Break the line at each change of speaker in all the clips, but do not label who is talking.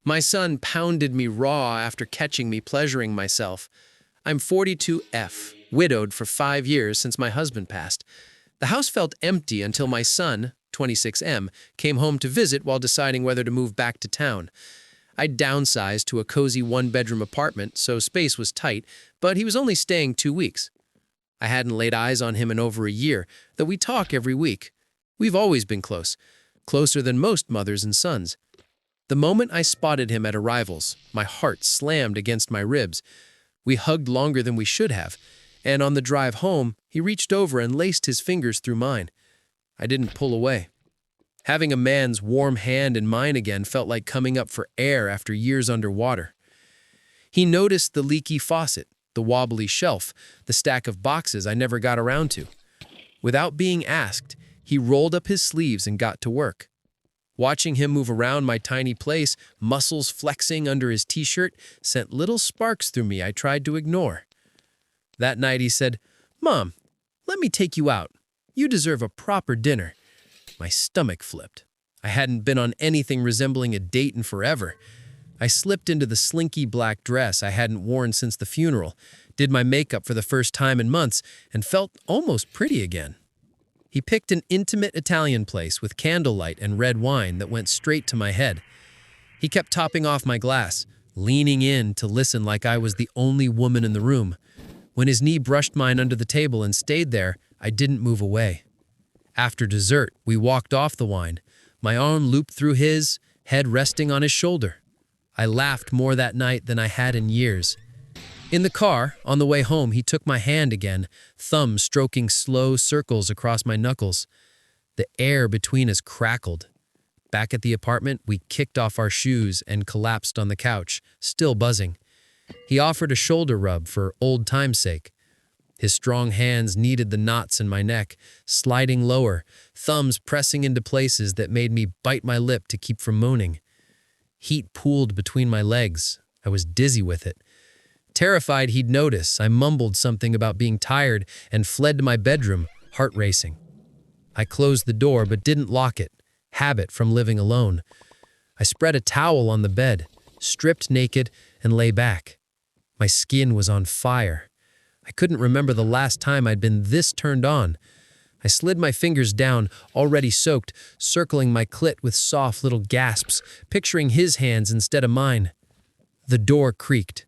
My son pounded me raw after catching me pleasuring myself. I'm 42F, widowed for 5 years since my husband passed. The house felt empty until my son, 26M, came home to visit while deciding whether to move back to town. I downsized to a cozy one-bedroom apartment, so space was tight, but he was only staying 2 weeks. I hadn't laid eyes on him in over a year, though we talk every week. We've always been close, closer than most mothers and sons. The moment I spotted him at arrivals, my heart slammed against my ribs. We hugged longer than we should have, and on the drive home, he reached over and laced his fingers through mine. I didn't pull away. Having a man's warm hand in mine again felt like coming up for air after years underwater. He noticed the leaky faucet, the wobbly shelf, the stack of boxes I never got around to. Without being asked, he rolled up his sleeves and got to work. Watching him move around my tiny place, muscles flexing under his t-shirt, sent little sparks through me I tried to ignore. That night he said, "Mom, let me take you out. You deserve a proper dinner." My stomach flipped. I hadn't been on anything resembling a date in forever. I slipped into the slinky black dress I hadn't worn since the funeral, did my makeup for the first time in months, and felt almost pretty again. He picked an intimate Italian place with candlelight and red wine that went straight to my head. He kept topping off my glass, leaning in to listen like I was the only woman in the room. When his knee brushed mine under the table and stayed there, I didn't move away. After dessert, we walked off the wine, my arm looped through his, head resting on his shoulder. I laughed more that night than I had in years. In the car, on the way home, he took my hand again, thumb stroking slow circles across my knuckles. The air between us crackled. Back at the apartment, we kicked off our shoes and collapsed on the couch, still buzzing. He offered a shoulder rub for old time's sake. His strong hands kneaded the knots in my neck, sliding lower, thumbs pressing into places that made me bite my lip to keep from moaning. Heat pooled between my legs. I was dizzy with it. Terrified he'd notice, I mumbled something about being tired and fled to my bedroom, heart racing. I closed the door but didn't lock it, habit from living alone. I spread a towel on the bed, stripped naked, and lay back. My skin was on fire. I couldn't remember the last time I'd been this turned on. I slid my fingers down, already soaked, circling my clit with soft little gasps, picturing his hands instead of mine. The door creaked.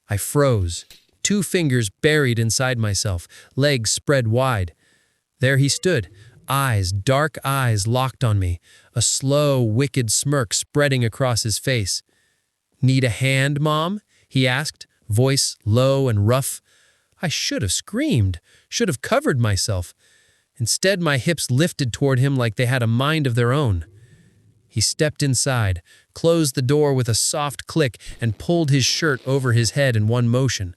I froze, 2 fingers buried inside myself, legs spread wide. There he stood, eyes, dark eyes locked on me, a slow, wicked smirk spreading across his face. "Need a hand, Mom?" he asked, voice low and rough. I should have screamed, should have covered myself. Instead, my hips lifted toward him like they had a mind of their own. He stepped inside, closed the door with a soft click, and pulled his shirt over his head in one motion.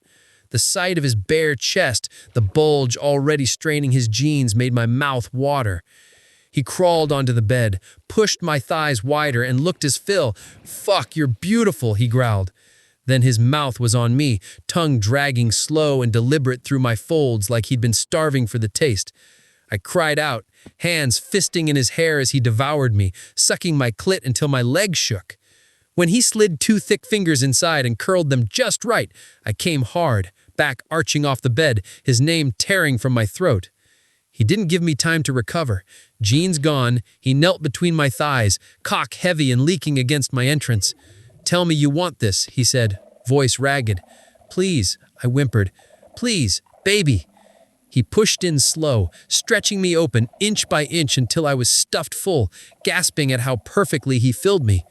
The sight of his bare chest, the bulge already straining his jeans, made my mouth water. He crawled onto the bed, pushed my thighs wider, and looked his fill. "Fuck, you're beautiful," he growled. Then his mouth was on me, tongue dragging slow and deliberate through my folds like he'd been starving for the taste. I cried out, hands fisting in his hair as he devoured me, sucking my clit until my legs shook. When he slid 2 thick fingers inside and curled them just right, I came hard, back arching off the bed, his name tearing from my throat. He didn't give me time to recover. Jeans gone, he knelt between my thighs, cock heavy and leaking against my entrance. "Tell me you want this," he said, voice ragged. "Please," I whimpered. "Please, baby." He pushed in slow, stretching me open inch by inch until I was stuffed full, gasping at how perfectly he filled me.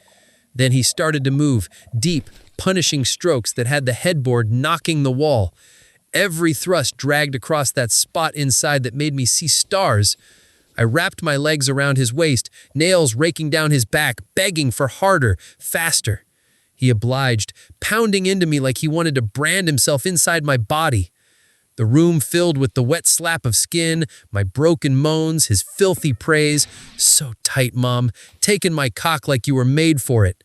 Then he started to move, deep, punishing strokes that had the headboard knocking the wall. Every thrust dragged across that spot inside that made me see stars. I wrapped my legs around his waist, nails raking down his back, begging for harder, faster. He obliged, pounding into me like he wanted to brand himself inside my body. The room filled with the wet slap of skin, my broken moans, his filthy praise. "So tight, Mom, taking my cock like you were made for it."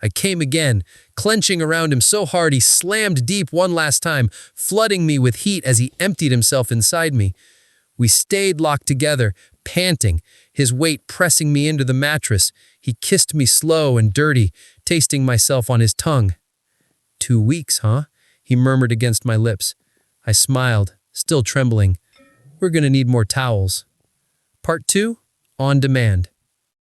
I came again, clenching around him so hard he slammed deep one last time, flooding me with heat as he emptied himself inside me. We stayed locked together, panting, his weight pressing me into the mattress. He kissed me slow and dirty, tasting myself on his tongue. 2 weeks, huh? He murmured against my lips. I smiled, still trembling. We're gonna need more towels. Part 2, On Demand.